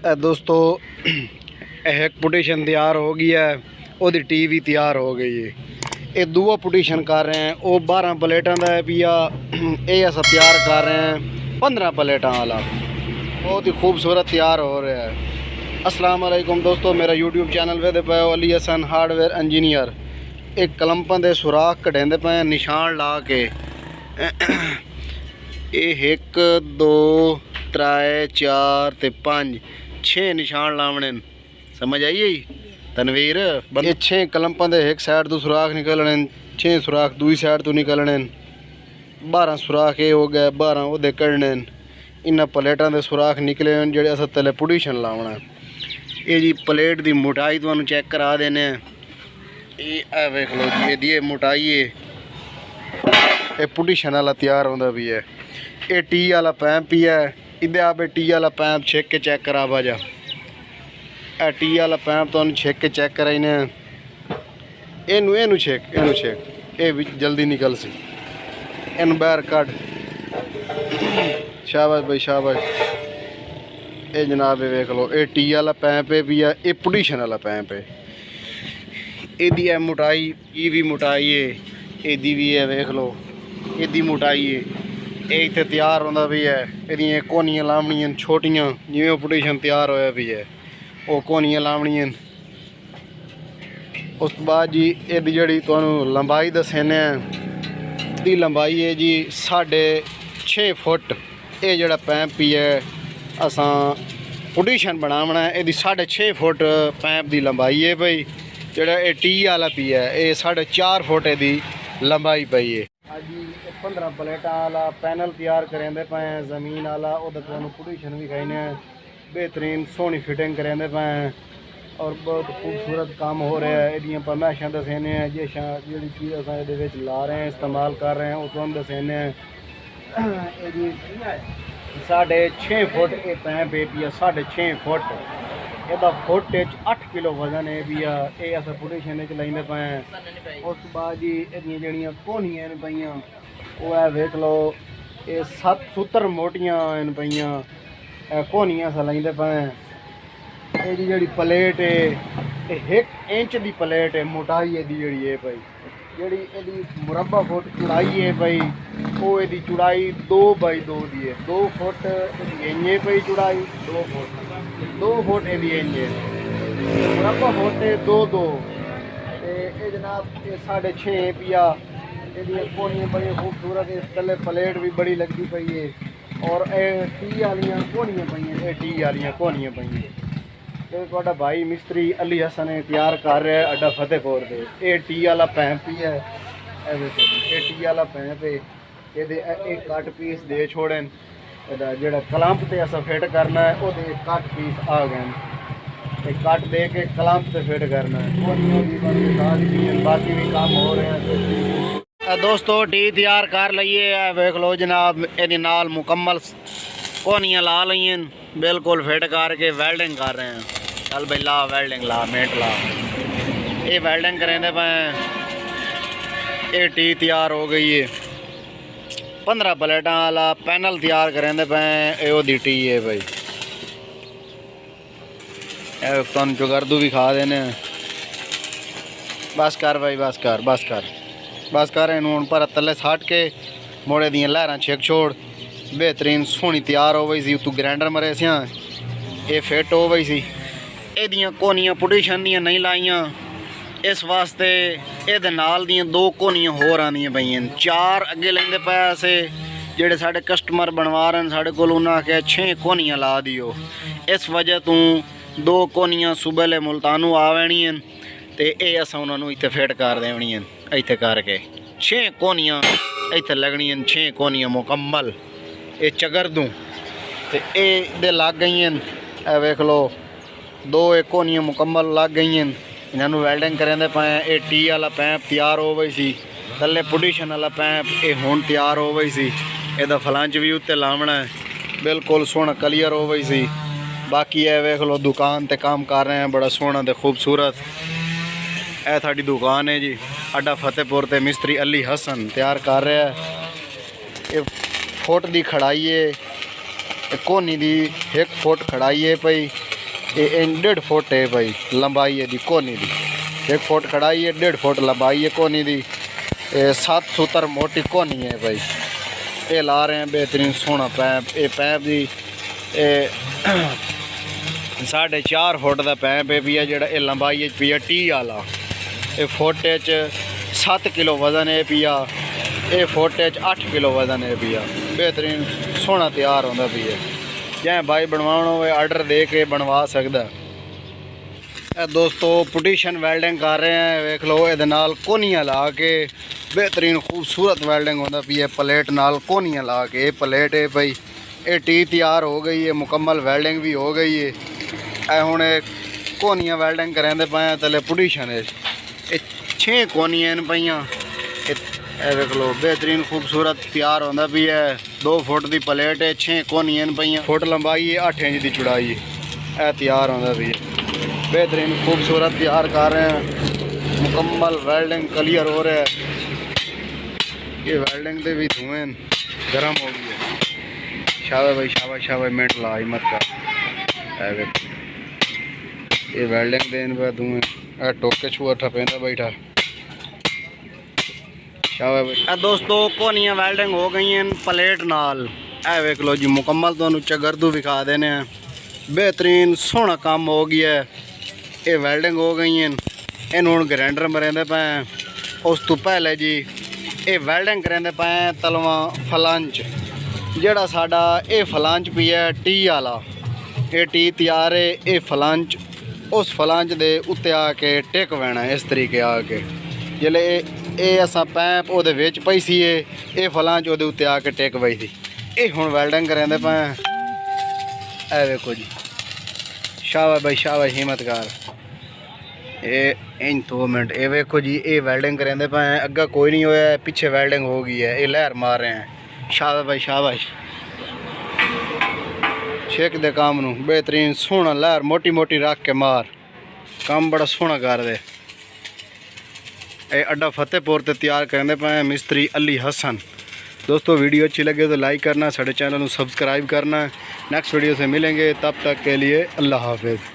दोस्तों एक पुटीशन तैयार हो गई है, ओदी टीवी तैयार हो गई है। ये दूआ पुटीशन कर रहे हैं, वो 12 प्लेटा का पिया। ये अस तैयार कर रहे हैं 15 प्लेटा वाला। बहुत ही खूबसूरत तैयार हो रहा है। अस्सलाम वालेकुम दोस्तों, मेरा यूट्यूब चैनल वेदे पे अली हसन हार्डवेयर इंजीनियर। एक कलंपा के सुराख कटेंदे पे निशान ला के। ये 1 2 3 4 ते 5 6 निशान लावने। समझ आई ही तनवीर? ये 6 कलंपा के एक साइड तो सुराख निकलने, 6 सुराख दूसरी साइड तो निकलने, 12 सुराख ये हो गए, 12 वो कढ़ने। इन्होंने प्लेटा के सुराख निकले जोड़े अस तले पुटीशन लावना। ये जी प्लेट की मोटाई तो चेक करा देने। ये वेख लो जी, ये मोटाई है। ये पुटीशन वाला तैयार होता भी है। ये टी वाला पैंप ही है। इधर आप टी वाला पैंप छेक के चेक करा बाजा। ए टी वाला पैंप तो छेक के चेक कराइने। एनू छेक ये जल्दी निकल सी। इन बाहर कट। शाबाश भाई शाबाश। ये जनाब ये वेख लो, ये टी वाला पैंप है भी है, ये पुटीशन वाला पैंप है। यदी है मोटाई, ये भी मोटाई है, यदी भी है वेख लो, यदी मोटाई है। ये इतने तैयार होता भी है। ये कोनियाँ लावनियां छोटियां, जिमें पुटीशन तैयार होया भी है वो कोनियाँ लावनियां। उस बाद जी यदी जी लंबाई दसने दी लंबाई है जी 6.5 फुट। ये जड़ा पैंप भी है असा पुटीशन बनावना है, यदी 6.5 फुट पैंप की लंबाई है भाई। जड़ा ये टी वाला पी है ये 4.5 फुट यदी लंबाई पई है। अज 15 प्लेटा वाला पैनल तैयार करेंदे पे जमीन वाला। पुटीशन भी खाने बेहतरीन सोहनी फिटिंग करेंदे पे और बहुत खूबसूरत काम हो रहा है। ये परमाइशा दसेने जिशा जी चीज़ अस ला रहे हैं, इस्तेमाल कर रहे हैं, वो तुम दसेने। 6.5 फुट ये पैंप है भी 6.5 फुट। यदा फुट 8 किलो वजन है भी। ये अस पुटीशन लेंदे पे। उस बाद जी जड़ियाँ कोनियां पईयां वो है वेख लो, ये 7 सूत्र मोटियां पईयां कोनियां अस लेंदे पे। ये जी प्लेट है ये 1 इंच की प्लेट है। मोटाई यदी जी है भाई, जी मुरबा फुट चौड़ाई है भाई। वो यदी चौड़ाई 2 बाई 2 की है। 2 फुट इंज पई चौड़ाई, 2 फुट यदी इंज मुरबा फुट 2 ये जनाब ये 6.5 पिया। ये कोनियाँ बड़ी खूबसूरत है। इस तले प्लेट भी बड़ी लगती पई है और टी वालियाँ कोनियाँ पई, टी वालियाँ कोनियाँ पई। तो भाई मिस्त्री अली हसन तैयार कर रहा है अड्डा फतेहपुर से। ये टी वाला पैंप ही है, ये टी वाला पैंप है। ये कट पीस दे छोड़े जो कलंप से अस फिट करना है वो कट पीस आ गए। कट दे के कलंप से फिट करना है। बाकी भी काम हो रहे हैं। दोस्तों टी तैयार कर लीए वेख लो जनाब। ये नाल मुकम्मल कोनियाँ ला ली, बिल्कुल फिट करके वेल्डिंग कर रहे हैं। चल भाई ला वेल्डिंग ला, मेट ला। ये वेल्डिंग करेंदे पे। ये टी तैयार हो गई है। 15 प्लेटा वाला पैनल तैयार करेंदे पे। ये ओदी टी है भाई। तुम जुगरदू भी खा देने। बस कर भाई बस कर बस कर बस कर। इन पर तले सट के मोड़े दियाँ लहर छेक छोड़। बेहतरीन सोहनी तैयार हो गई सी। तू ग्राइंडर मरे सियाँ ये फिट हो गई सी। ये कोनियाँ पुटीशन दियाँ नहीं लाइयाँ, इस वास्ते ये नाल दियाँ 2 कोनियाँ होर आंदियां पईयां। 4 अगे लेंदे पे असे जेड़े साढ़े कस्टमर बनवा रहे हैं साढ़े को। उन्हें आख्या 6 कोनियाँ ला दियो। इस वजह तो 2 कोनियाँ सुबह मुल्तानू आवेनियां ते ये अस उन्होंने इत्थे फिट कर देवनियां। इत्थे करके 6 कोनियाँ इत्थे लगनियां, 6 कोनियाँ मुकम्मल। ये चगर दूँ तो ये लग गई। वेख लो 2 कोनियाँ मुकम्मल लग गई। इन्होंने वेल्डिंग करेंदे पे। ये टी वाला पैंप तैयार हो गई सी। थले पुटीशन वाला पैंप ये हुण तैयार हो गई सी। ਇਹਦਾ फलंच भी उत्ते लावना है, बिल्कुल सोहना क्लियर हो गई सी। बाकी है वेख लो दुकान ते काम कर रहे हैं बड़ा सोहना ते खूबसूरत। यह साड़ी दुकान है जी अड्डा फतेहपुर ते मिस्त्री अली हसन तैयार कर रहा है। ये फुट की खड़ाई है, कोनी दी 1 फुट खड़ाई है पई। ये 1.5 फुट है भाई लंबाई है दी कोनी दी। 1 फुट कढ़ाई है, 1.5 फुट लंबाई है कोनी दी। 7 सूतर मोटी कोनी है भाई। ये ला रहे हैं बेहतरीन सोहना पैप। ये पैप दी 4.5 फुट का पैप है भी है जोड़ा। ये लंबाई पी है 30 आला। ये फुट 7 किलो वजन है पिया। ये फुट 8 किलो वजन है पिया। बेहतरीन सोहना तैयार होता पी है। जै भाई बनवाना हो आर्डर दे के बनवा सकता। दोस्तों पुटीशन वेल्डिंग कर रहे हैं, वेख लो। ये कोनियाँ ला के बेहतरीन खूबसूरत वेल्डिंग होता पी है। प्लेट नाल कोनियाँ ला के। ये प्लेट है भाई, ये टी तैयार हो गई है, मुकम्मल वेल्डिंग भी हो गई है। हुण कोनियाँ वेल्डिंग करेंदे पे तले पुटीशन है। 6 कोनियाँ पईयां। वेख लो बेहतरीन खूबसूरत तैयार होता भी है। 2 फुट की प्लेट है, 6 कोनियाँ पईयां। फुट लंबाई है, 8 इंच की चौड़ाई है। तैयार होता भी है। बेहतरीन खूबसूरत तैयार कर रहे हैं। मुकम्मल वेल्डिंग क्लियर हो रहा है। ये वेल्डिंग के भी धुएं गर्म हो गई है। शाबाश भाई शाबाश शाबाश, मिनट ला हिम्मत कर। ये वेल्डिंग देन पे धुएं टोके छुआ ठपेंदा बैठा। शाबाश भाई। दोस्तों कोनियाँ वेल्डिंग हो गई हैं प्लेट नाल। ए वेख लो जी मुकम्मल तुहानू चगरदू विखा देने हैं। बेहतरीन सोहना काम हो गया है। ये वेल्डिंग हो गई हैं। इन हुण ग्राइंडर मरेंदे पे। उस तो पहले जी ये वेल्डिंग करेंदे पे तलवा फलंच। जेड़ा साडा ये फलंच भी है टी आला। ये टी तैयार है। ये फलंच उस फलंच दे उत्ते आके टिक वैना इस तरीके आके। जिसले ये असा पैप वो पई सी, ये फलंच वो उत्ते आके टिक पई थी। ये हुण वेल्डिंग करेंदे पे। ए वेखो जी शाबाश भाई शाबाश, हिम्मत कर। ये इन 2 मिनट। ये वेखो जी ये वेल्डिंग करेंदे पे। अग्गा कोई नहीं होया, पिछे वेल्डिंग हो गई है। ये लहर मार रहे हैं। शाबाश भाई शाबाश, शेक दे काम नू। बेहतरीन सोहना लहर मोटी मोटी रख के मार। काम बड़ा सोहना कर दे। ये अड्डा फतेहपुर ते तैयार करेंदे पे मिस्त्री अली हसन। दोस्तों वीडियो अच्छी लगे तो लाइक करना, साढ़े चैनल को सब्सक्राइब करना। नेक्स्ट वीडियो से मिलेंगे, तब तक के लिए अल्लाह हाफिज़।